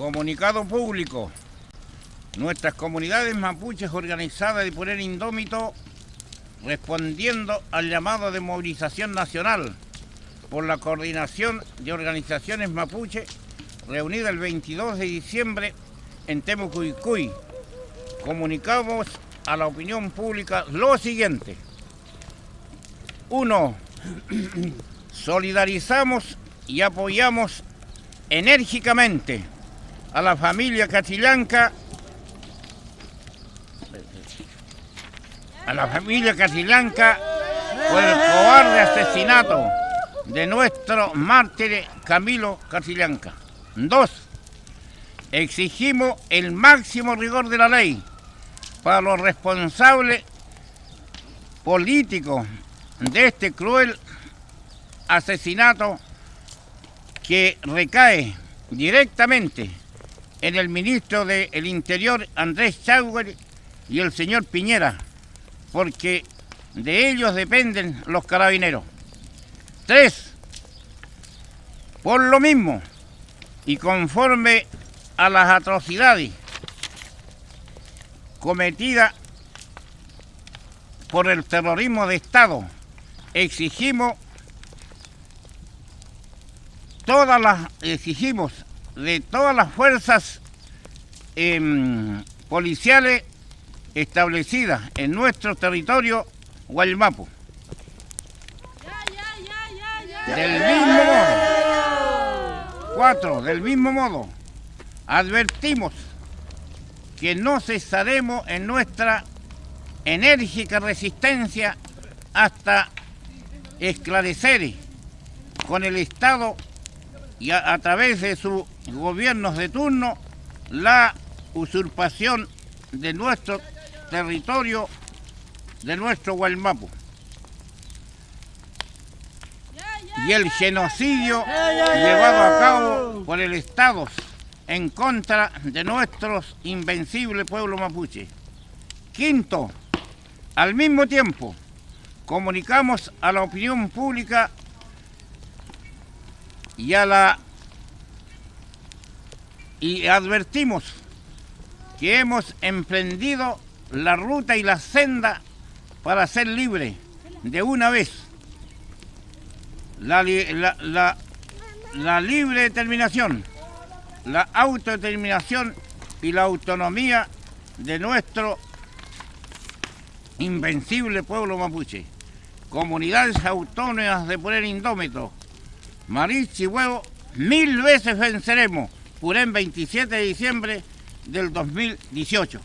Comunicado público. Nuestras comunidades mapuches organizadas de Poder Indómito, respondiendo al llamado de movilización nacional por la Coordinación de Organizaciones Mapuche, reunida el 22 de diciembre en Temucuicui, comunicamos a la opinión pública lo siguiente. 1. Solidarizamos y apoyamos enérgicamente a la familia Catrillanca, por el cobarde asesinato de nuestro mártir Camilo Catrillanca. 2. Exigimos el máximo rigor de la ley para los responsables políticos de este cruel asesinato que recae directamente en el ministro del Interior, Andrés Chadwick, y el señor Piñera, porque de ellos dependen los carabineros. 3. Por lo mismo, y conforme a las atrocidades cometidas por el terrorismo de Estado, exigimos de todas las fuerzas policiales establecidas en nuestro territorio Guaymapu. Del mismo modo, 4. Del mismo modo, advertimos que no cesaremos en nuestra enérgica resistencia hasta esclarecer con el Estado y a través de sus gobiernos de turno la usurpación de nuestro territorio, de nuestro Guaymapu, y el genocidio llevado a cabo por el Estado en contra de nuestros invencibles pueblos mapuche. 5. Al mismo tiempo, comunicamos a la opinión pública y advertimos que hemos emprendido la ruta y la senda para ser libres de una vez. La libre determinación, la autodeterminación y la autonomía de nuestro invencible pueblo mapuche. Comunidades autónomas de Poder Indómito, Marichi Huevo, 1000 veces venceremos. Purén, 27 de diciembre del 2018.